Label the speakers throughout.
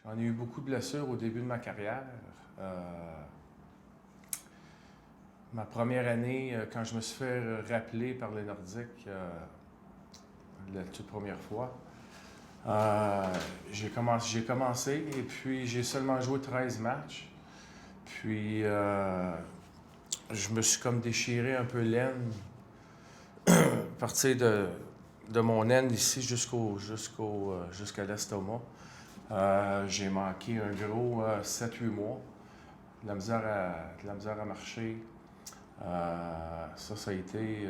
Speaker 1: J'en ai eu beaucoup de blessures au début de ma carrière. Ma première année, quand je me suis fait rappeler par les Nordiques la toute première fois, j'ai commencé et puis j'ai seulement joué 13 matchs. Puis je me suis comme déchiré un peu l'aine, à partir de mon aine ici jusqu'à l'estomac. J'ai manqué un gros 7-8 mois. De la misère à marcher. Ça a été,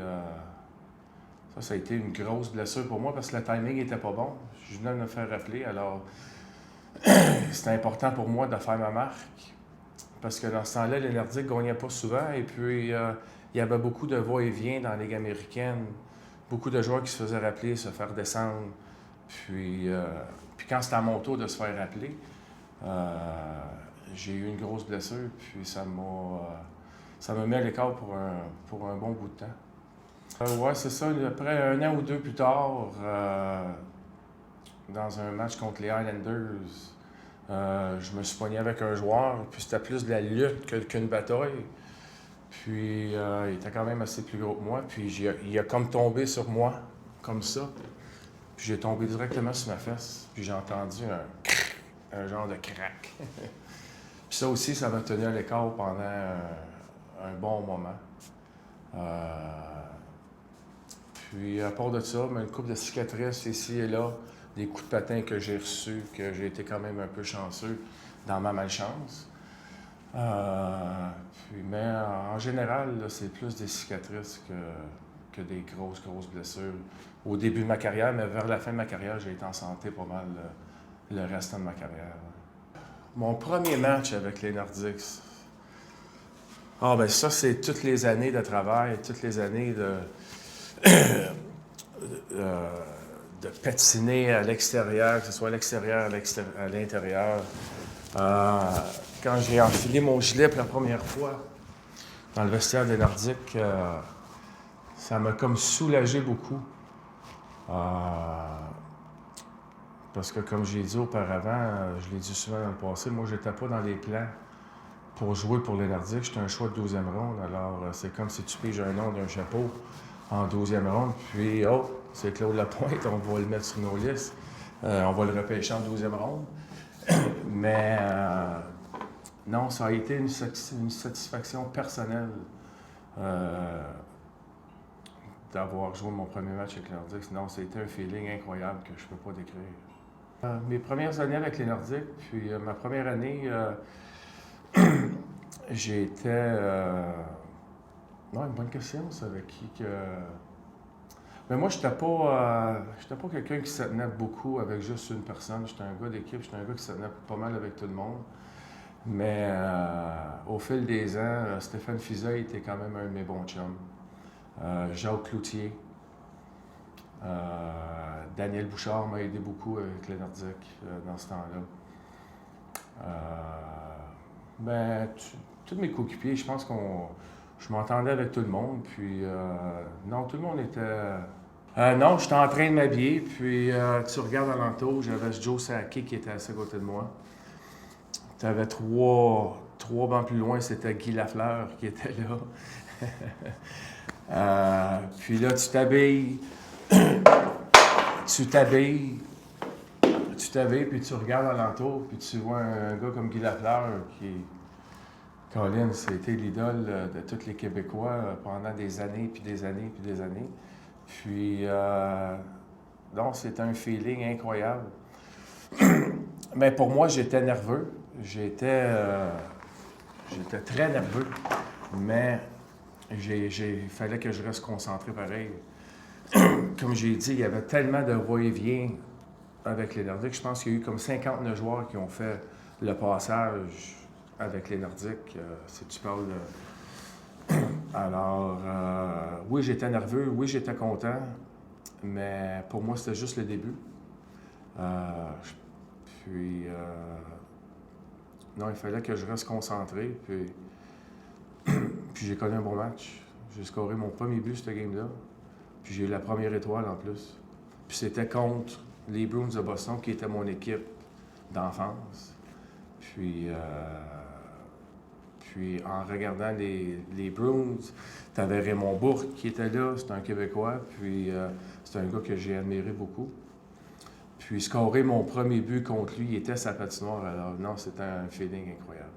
Speaker 1: ça a été une grosse blessure pour moi parce que le timing n'était pas bon. Je venais de me faire rappeler, alors c'était important pour moi de faire ma marque. Parce que dans ce temps-là, les Nordiques ne gagnaient pas souvent et puis il y avait beaucoup de va-et-vient dans la Ligue américaine. Beaucoup de joueurs qui se faisaient rappeler, se faire descendre. Puis quand c'était à mon tour de se faire rappeler, j'ai eu une grosse blessure, puis ça m'a mis à l'écart pour un bon bout de temps. Ouais, c'est ça. Après un an ou deux plus tard, dans un match contre les Highlanders, je me suis pogné avec un joueur, puis c'était plus de la lutte qu'une bataille. Puis il était quand même assez plus gros que moi, puis il a comme tombé sur moi, comme ça. Puis j'ai tombé directement sur ma fesse, puis j'ai entendu un genre de crack. Puis ça aussi, ça m'a tenu à l'écart pendant un bon moment. Puis à part de ça, une couple de cicatrices ici et là, des coups de patin que j'ai reçus, que j'ai été quand même un peu chanceux dans ma malchance. Mais en général, là, c'est plus des cicatrices que des grosses blessures. Au début de ma carrière, mais vers la fin de ma carrière, j'ai été en santé pas mal le restant de ma carrière. Mon premier match avec les Nordiques. Ben ça, c'est toutes les années de travail, toutes les années de patiner à l'extérieur, que ce soit à l'extérieur, à l'intérieur. Quand j'ai enfilé mon gilet pour la première fois dans le vestiaire des Nordiques, ça m'a comme soulagé beaucoup. Parce que comme j'ai dit auparavant, je l'ai dit souvent dans le passé, moi j'étais pas dans les plans pour jouer pour les Nordiques. J'étais un choix de 12e ronde. Alors c'est comme si tu piges un nom d'un chapeau en 12e ronde, puis c'est Claude Lapointe, on va le mettre sur nos listes. On va le repêcher en 12e ronde. Mais non, ça a été une satisfaction personnelle d'avoir joué mon premier match avec les Nordiques. Non, c'était un feeling incroyable que je ne peux pas décrire. Mes premières années avec les Nordiques, puis ma première année, j'ai été... non, une bonne question, c'est avec qui que... Mais moi, j'étais pas quelqu'un qui se tenait beaucoup avec juste une personne. J'étais un gars d'équipe, j'étais un gars qui se tenait pas mal avec tout le monde. Mais au fil des ans, Stéphane Fiset était quand même un de mes bons chums. Jacques Cloutier. Daniel Bouchard m'a aidé beaucoup avec les Nordiques dans ce temps-là. Tous mes coéquipiers, je pense je m'entendais avec tout le monde. Puis non, tout le monde était... non, j'étais en train de m'habiller, puis tu regardes alentour, j'avais Joe Sakic qui était assis à côté de moi. Tu avais trois bancs plus loin, c'était Guy Lafleur qui était là. Puis là, tu t'habilles, puis tu regardes alentour, puis tu vois un gars comme Guy Lafleur qui... Colin, c'était l'idole de tous les Québécois pendant des années, puis des années, puis des années. Puis, donc, c'était un feeling incroyable. Mais pour moi, j'étais nerveux. J'étais très nerveux, mais il fallait que je reste concentré pareil. Comme j'ai dit, il y avait tellement de va-et-vient avec les Nordiques. Je pense qu'il y a eu comme 59 joueurs qui ont fait le passage avec les Nordiques, si tu parles de... Alors, oui, j'étais nerveux, oui, j'étais content, mais pour moi, c'était juste le début. Non, il fallait que je reste concentré, puis j'ai connu un bon match. J'ai scoré mon premier but, cette game-là, puis j'ai eu la première étoile en plus. Puis c'était contre les Bruins de Boston, qui était mon équipe d'enfance. Puis en regardant les Bruins, tu avais Raymond Bourque qui était là, c'est un Québécois, puis c'est un gars que j'ai admiré beaucoup. Puis scorer mon premier but contre lui, il était sa patinoire, alors non, c'était un feeling incroyable.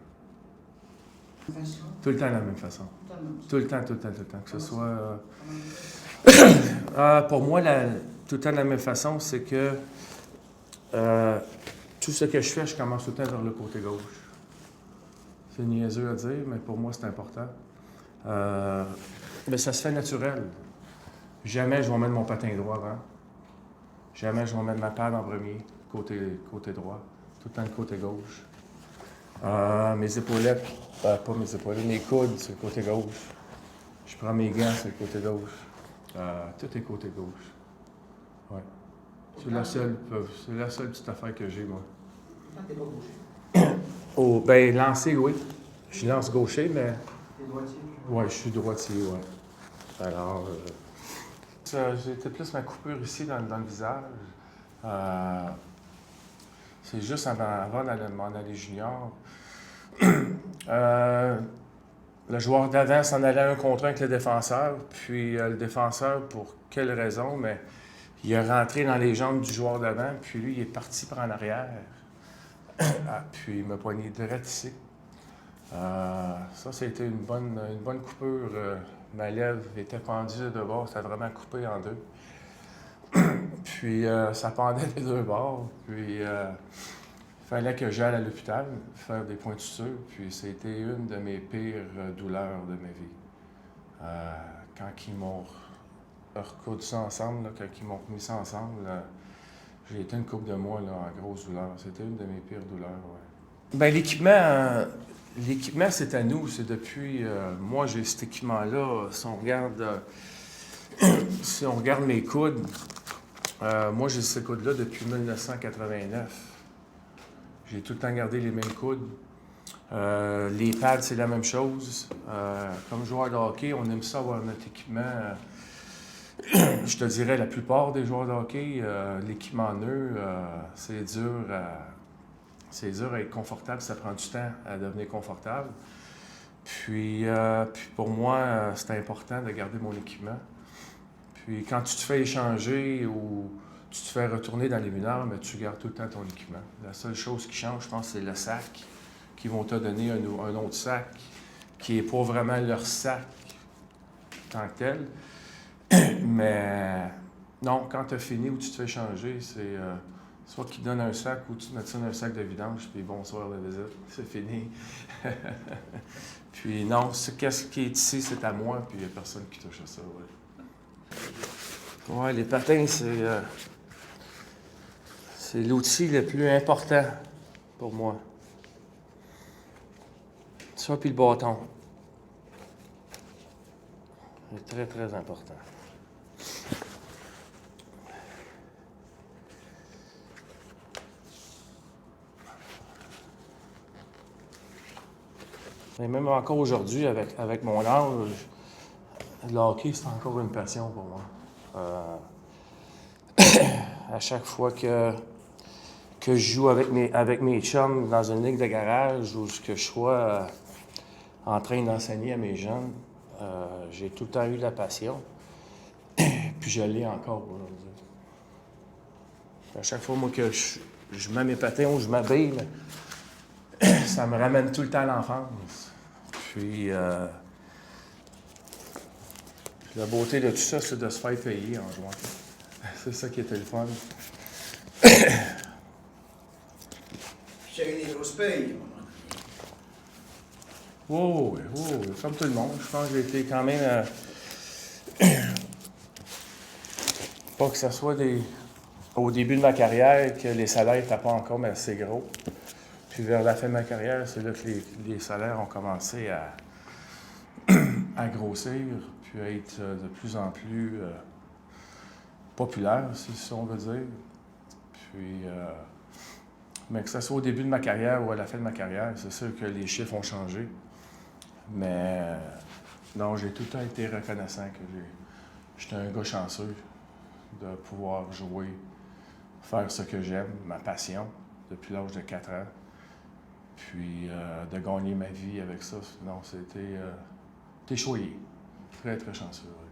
Speaker 1: Tout le temps de la même façon. Tout le temps. Que ce soit... pour moi, tout le temps de la même façon, c'est que tout ce que je fais, je commence tout le temps vers le côté gauche. C'est niaiseux à dire, mais pour moi, c'est important. Mais ça se fait naturel. Jamais je vais mettre mon patin droit avant. Jamais je vais mettre ma palle en premier, côté droit. Tout le temps le côté gauche. Mes épaulettes, pas mes épaulettes, mes coudes, c'est le côté gauche. Je prends mes gants, c'est le côté gauche. Tout est côté gauche. Ouais. C'est la seule petite affaire que j'ai, moi.
Speaker 2: Quand t'es pas gaucher?
Speaker 1: Oh, ben, lancer, oui. Je lance gaucher, mais...
Speaker 2: T'es droitier?
Speaker 1: Oui, je suis droitier, oui. Alors, j'ai plus ma coupure ici dans le visage. C'est juste avant d'aller m'en aller junior. Le joueur d'avant s'en allait 1 contre 1 avec le défenseur. Puis le défenseur, pour quelle raison, mais il est rentré dans les jambes du joueur d'avant. Puis lui, il est parti par en arrière. Puis il m'a poigné direct ici. Ça a été une bonne coupure. Ma lèvre était pendue de bord. C'était vraiment coupé en deux. Puis ça pendait des deux bords. Puis il fallait que j'aille à l'hôpital faire des points de suture. Puis c'était une de mes pires douleurs de ma vie. Quand ils m'ont recoudu ça ensemble, là, quand ils m'ont remis ça ensemble, j'ai été une couple de mois là, en grosse douleur. C'était une de mes pires douleurs, ouais. Bien, l'équipement, c'est à nous. C'est depuis... moi, j'ai cet équipement-là. Si on regarde mes coudes, moi, j'ai ces coudes-là depuis 1989. J'ai tout le temps gardé les mêmes coudes. Les pads, c'est la même chose. Comme joueur de hockey, on aime ça avoir notre équipement. Je te dirais, la plupart des joueurs de hockey, l'équipement neuf, c'est dur à être confortable. Ça prend du temps à devenir confortable. Puis pour moi, c'est important de garder mon équipement. Puis quand tu te fais échanger ou tu te fais retourner dans les mineurs, mais tu gardes tout le temps ton équipement. La seule chose qui change, je pense, c'est le sac, qu'ils vont te donner un autre sac, qui n'est pas vraiment leur sac tant que tel. Mais non, quand tu as fini ou tu te fais changer, c'est soit qu'ils te donnent un sac ou tu te mets ça dans un sac de vidange, puis bonsoir la visite, c'est fini. Puis non, qu'est-ce qui est ici, c'est à moi, puis il n'y a personne qui touche à ça, ouais. Ouais, les patins, c'est l'outil le plus important pour moi. Ça, puis le bâton. C'est très, très important. Et même encore aujourd'hui, avec mon âge, le hockey, c'est encore une passion pour moi. À chaque fois que je joue avec mes chums dans une ligue de garage ou que je sois en train d'enseigner à mes jeunes, j'ai tout le temps eu la passion. Puis je l'ai encore aujourd'hui. À chaque fois, moi, que je mets mes patins ou je m'habille, ça me ramène tout le temps à l'enfance. Puis la beauté de tout ça, c'est de se faire payer en jouant. C'est ça qui était le fun.
Speaker 2: J'ai des grosses payes.
Speaker 1: Oui, comme tout le monde. Je pense que j'ai été quand même... pas que ce soit au début de ma carrière que les salaires n'étaient pas encore assez gros. Puis vers la fin de ma carrière, c'est là que les salaires ont commencé à grossir, puis à être de plus en plus populaires, si on veut dire. Puis, mais que ce soit au début de ma carrière ou à la fin de ma carrière, c'est sûr que les chiffres ont changé. Mais non, j'ai tout le temps été reconnaissant que j'étais un gars chanceux de pouvoir jouer, faire ce que j'aime, ma passion. depuis l'âge de 4 ans. Puis de gagner ma vie avec ça, non, c'était choyé. Très, très chanceux. Ouais.